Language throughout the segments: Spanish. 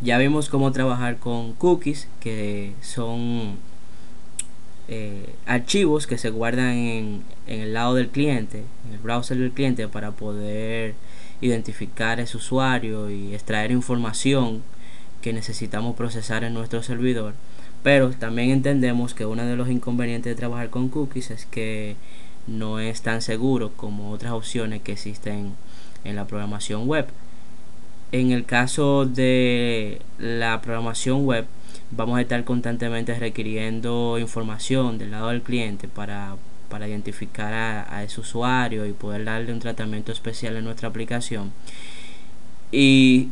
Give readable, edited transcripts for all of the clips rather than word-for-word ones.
Ya vimos cómo trabajar con cookies, que son archivos que se guardan en el lado del cliente, en el browser del cliente, para poder identificar a ese usuario y extraer información que necesitamos procesar en nuestro servidor. Pero también entendemos que uno de los inconvenientes de trabajar con cookies es que no es tan seguro como otras opciones que existen en la programación web. En el caso de la programación web, vamos a estar constantemente requiriendo información del lado del cliente para identificar a ese usuario y poder darle un tratamiento especial en nuestra aplicación. Y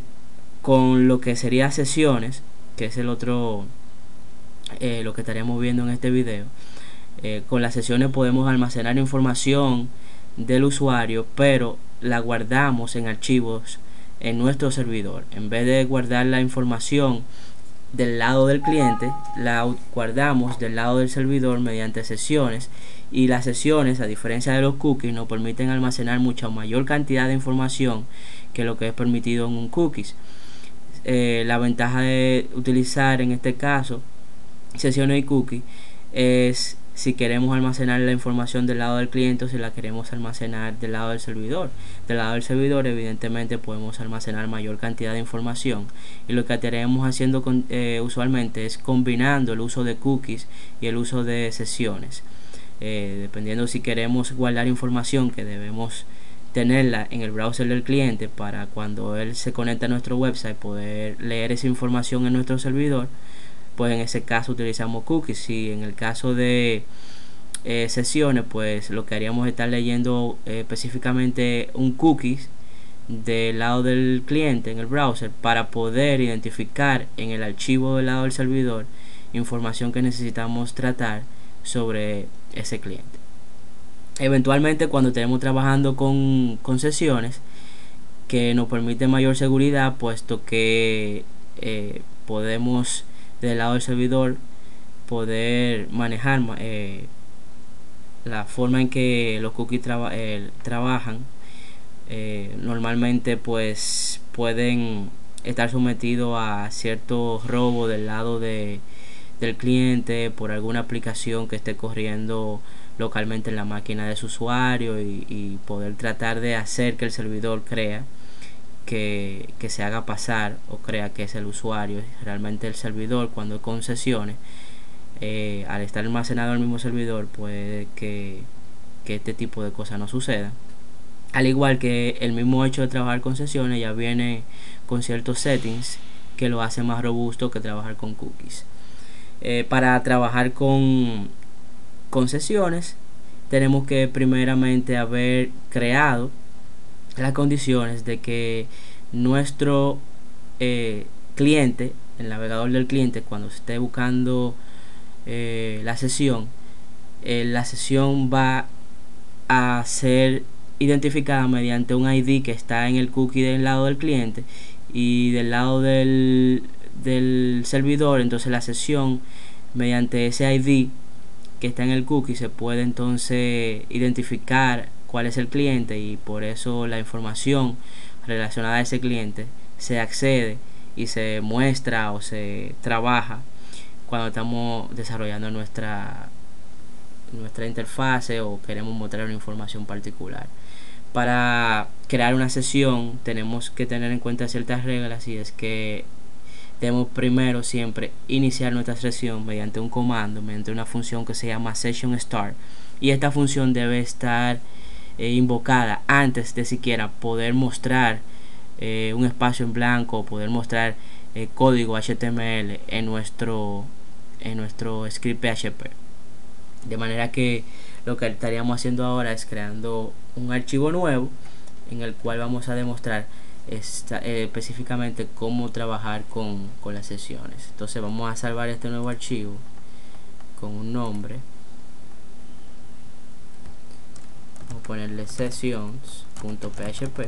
con lo que sería sesiones, que es el otro, lo que estaremos viendo en este video, con las sesiones podemos almacenar información del usuario, pero la guardamos en archivos en nuestro servidor. En vez de guardar la información del lado del cliente, la guardamos del lado del servidor mediante sesiones, y las sesiones, a diferencia de los cookies, nos permiten almacenar mucha mayor cantidad de información que lo que es permitido en un cookies. La ventaja de utilizar en este caso sesiones y cookies es si queremos almacenar la información del lado del cliente o si la queremos almacenar del lado del servidor. Del lado del servidor, evidentemente, podemos almacenar mayor cantidad de información, y lo que estaremos haciendo usualmente es combinando el uso de cookies y el uso de sesiones. Dependiendo si queremos guardar información que debemos tenerla en el browser del cliente para cuando él se conecta a nuestro website poder leer esa información en nuestro servidor, pues en ese caso utilizamos cookies. Si en el caso de sesiones, pues lo que haríamos es estar leyendo específicamente un cookies del lado del cliente en el browser para poder identificar en el archivo del lado del servidor información que necesitamos tratar sobre ese cliente. Eventualmente, cuando estemos trabajando con sesiones que nos permite mayor seguridad, puesto que podemos del lado del servidor poder manejar la forma en que los cookies trabajan, normalmente pues pueden estar sometidos a cierto robo del lado del cliente por alguna aplicación que esté corriendo localmente en la máquina de su usuario, y poder tratar de hacer que el servidor crea que se haga pasar o crea que es el usuario. Realmente el servidor, cuando con sesiones, al estar almacenado en el mismo servidor, puede que este tipo de cosas no sucedan. Al igual que el mismo hecho de trabajar con sesiones ya viene con ciertos settings que lo hace más robusto que trabajar con cookies. Para trabajar con sesiones, tenemos que primeramente haber creado las condiciones de que nuestro cliente, el navegador del cliente, cuando se esté buscando la sesión va a ser identificada mediante un ID que está en el cookie del lado del cliente, y del lado del servidor, entonces la sesión mediante ese ID que está en el cookie se puede entonces identificar cuál es el cliente, y por eso la información relacionada a ese cliente se accede y se muestra o se trabaja cuando estamos desarrollando nuestra interfase o queremos mostrar una información particular. Para crear una sesión tenemos que tener en cuenta ciertas reglas, y es que debemos primero siempre iniciar nuestra sesión mediante un comando, mediante una función que se llama session start, y esta función debe estar invocada antes de siquiera poder mostrar un espacio en blanco o poder mostrar código HTML en nuestro script PHP. De manera que lo que estaríamos haciendo ahora es creando un archivo nuevo en el cual vamos a demostrar específicamente cómo trabajar con las sesiones. Entonces vamos a salvar este nuevo archivo con un nombre. Vamos a ponerle sessions.php,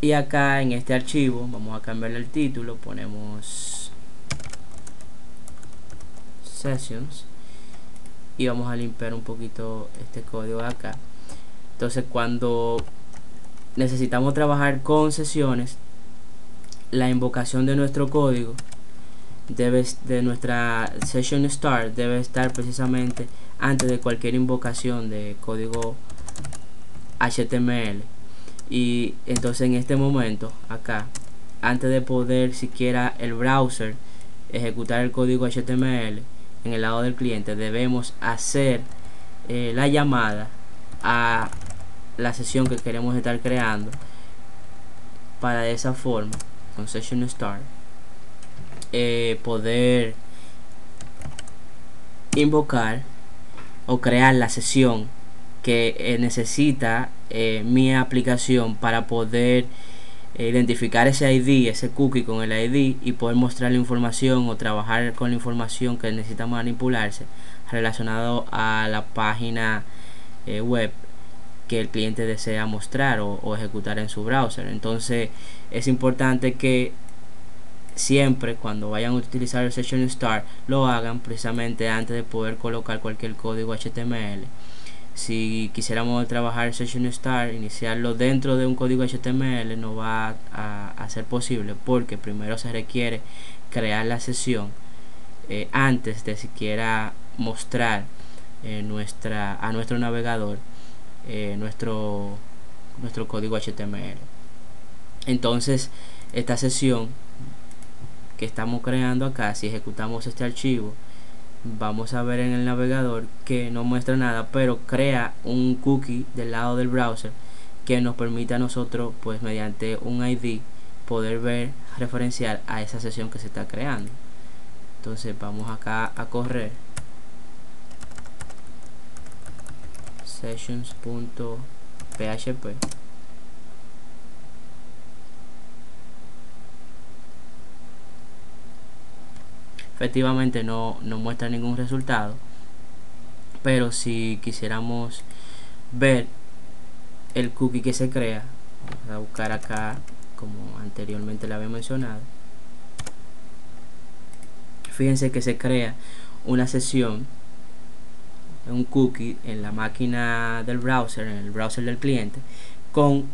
y acá en este archivo vamos a cambiarle el título, ponemos sessions, y vamos a limpiar un poquito este código de acá. Entonces, cuando necesitamos trabajar con sesiones, la invocación de nuestro código de nuestra session start debe estar precisamente antes de cualquier invocación de código HTML. Y entonces en este momento acá, antes de poder siquiera el browser ejecutar el código HTML en el lado del cliente, debemos hacer la llamada a la sesión que queremos estar creando, para de esa forma con session start poder invocar o crear la sesión que necesita mi aplicación para poder identificar ese ID, ese cookie con el ID, y poder mostrar la información o trabajar con la información que necesita manipularse relacionado a la página web que el cliente desea mostrar o ejecutar en su browser. Entonces es importante que siempre cuando vayan a utilizar el session start lo hagan precisamente antes de poder colocar cualquier código HTML. Si quisiéramos trabajar session start, iniciarlo dentro de un código HTML, no va a ser posible, porque primero se requiere crear la sesión antes de siquiera mostrar a nuestro navegador nuestro código HTML. Entonces esta sesión que estamos creando acá, si ejecutamos este archivo, vamos a ver en el navegador que no muestra nada, pero crea un cookie del lado del browser que nos permite a nosotros, pues mediante un ID, poder ver, referenciar a esa sesión que se está creando. Entonces vamos acá a correr sessions.php. Efectivamente no muestra ningún resultado, pero si quisiéramos ver el cookie que se crea, vamos a buscar acá como anteriormente le había mencionado. Fíjense que se crea una sesión, un cookie en la máquina del browser, en el browser del cliente, con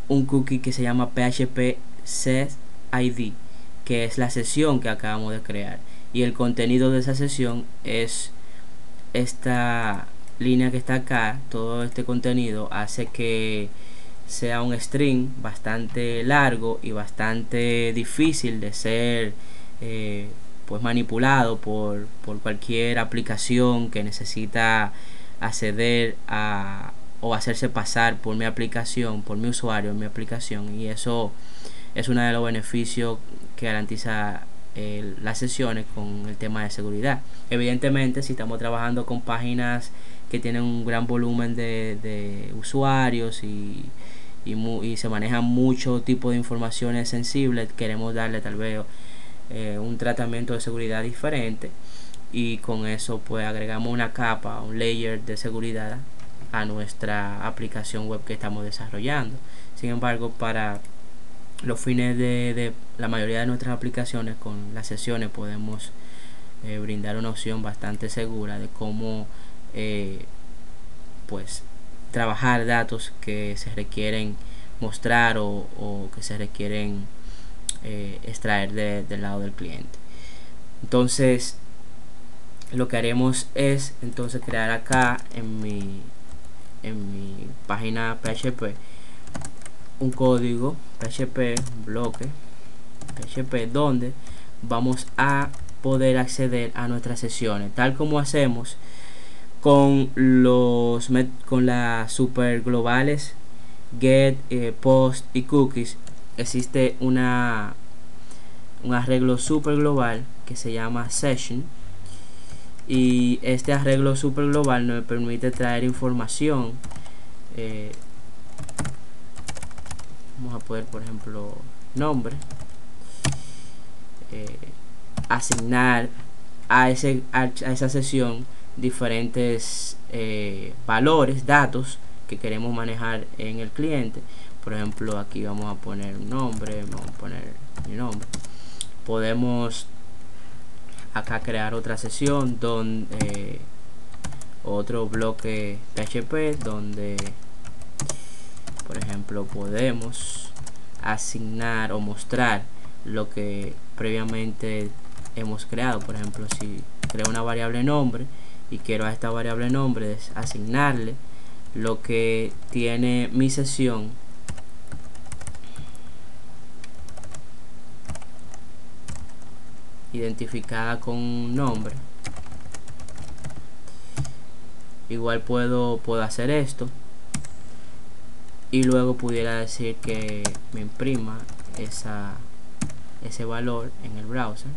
un cookie que se llama php setID, que es la sesión que acabamos de crear, y el contenido de esa sesión es esta línea que está acá. Todo este contenido hace que sea un string bastante largo y bastante difícil de ser pues manipulado por cualquier aplicación que necesita acceder a o hacerse pasar por mi aplicación, por mi usuario en mi aplicación. Y eso es uno de los beneficios que garantiza las sesiones con el tema de seguridad. Evidentemente, si estamos trabajando con páginas que tienen un gran volumen de usuarios y se manejan mucho tipo de informaciones sensibles, queremos darle tal vez un tratamiento de seguridad diferente, y con eso pues agregamos una capa, un layer de seguridad a nuestra aplicación web que estamos desarrollando. Sin embargo, para los fines de la mayoría de nuestras aplicaciones, con las sesiones podemos brindar una opción bastante segura de cómo pues trabajar datos que se requieren mostrar o que se requieren extraer del lado del cliente. Entonces lo que haremos es entonces crear acá en mi página PHP un código PHP, bloque PHP, donde vamos a poder acceder a nuestras sesiones, tal como hacemos con las super globales get, post y cookies. Existe un arreglo super global que se llama session, y este arreglo super global nos permite traer información. Vamos a poder, por ejemplo, nombre, asignar a esa sesión diferentes valores, datos que queremos manejar en el cliente. Por ejemplo, aquí vamos a poner un nombre, vamos a poner mi nombre. Podemos acá crear otra sesión donde otro bloque PHP donde, por ejemplo, podemos asignar o mostrar lo que previamente hemos creado. Por ejemplo, si creo una variable nombre y quiero a esta variable nombre asignarle lo que tiene mi sesión, identificada con un nombre, igual puedo hacer esto, y luego pudiera decir que me imprima ese valor en el browser,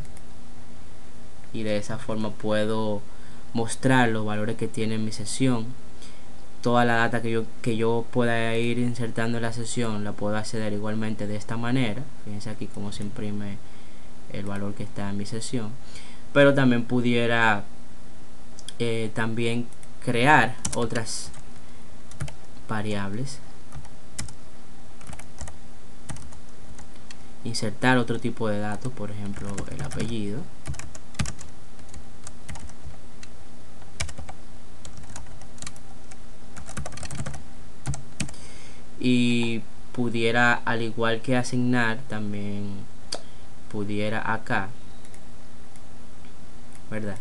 y de esa forma puedo mostrar los valores que tiene mi sesión. Toda la data que yo pueda ir insertando en la sesión la puedo acceder igualmente de esta manera. Fíjense aquí cómo se imprime el valor que está en mi sesión. Pero también pudiera también crear otras variables, insertar otro tipo de datos, por ejemplo el apellido, y pudiera, al igual que asignar, también pudiera acá, ¿verdad?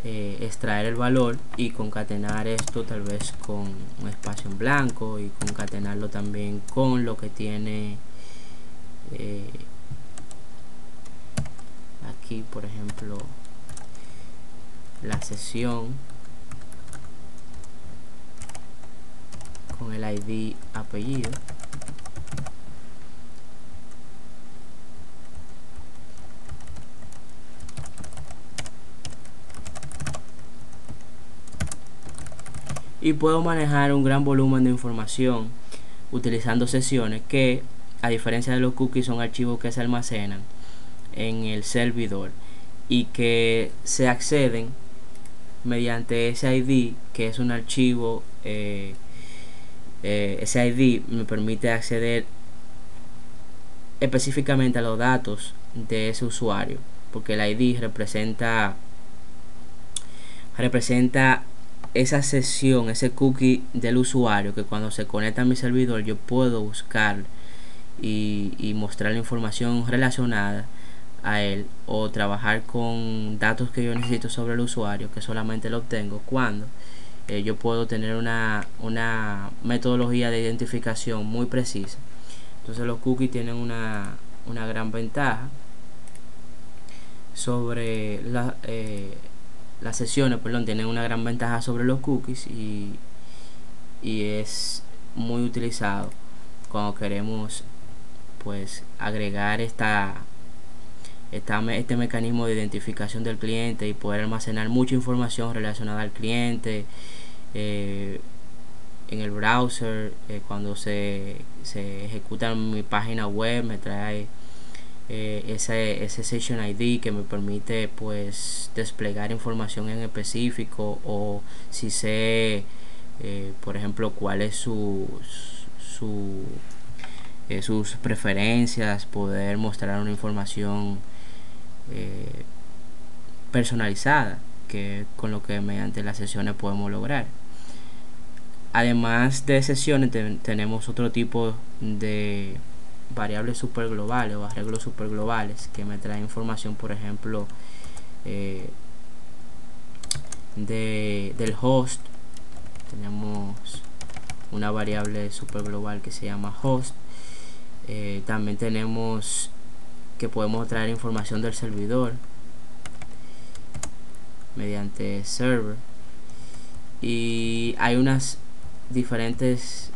Extraer el valor y concatenar esto tal vez con un espacio en blanco, y concatenarlo también con lo que tiene aquí, por ejemplo, la sesión con el ID apellido. Y puedo manejar un gran volumen de información utilizando sesiones que, a diferencia de los cookies, son archivos que se almacenan en el servidor y que se acceden mediante ese ID, que es un archivo. Ese ID me permite acceder específicamente a los datos de ese usuario, porque el ID representa esa sesión, ese cookie del usuario, que cuando se conecta a mi servidor yo puedo buscar y mostrar la información relacionada a él, o trabajar con datos que yo necesito sobre el usuario, que solamente lo obtengo cuando yo puedo tener una metodología de identificación muy precisa. Entonces los cookies tienen una gran ventaja sobre las sesiones, tienen una gran ventaja sobre los cookies, y es muy utilizado cuando queremos pues agregar este mecanismo de identificación del cliente y poder almacenar mucha información relacionada al cliente en el browser. Cuando se ejecuta en mi página web, me trae ese Session ID que me permite pues desplegar información en específico, o si sé por ejemplo cuál es sus preferencias, poder mostrar una información personalizada, que con lo que mediante las sesiones podemos lograr. Además de sesiones tenemos otro tipo de variables super globales o arreglos super globales que me traen información, por ejemplo del host. Tenemos una variable super global que se llama host. También tenemos que podemos traer información del servidor mediante server, y hay unas diferentes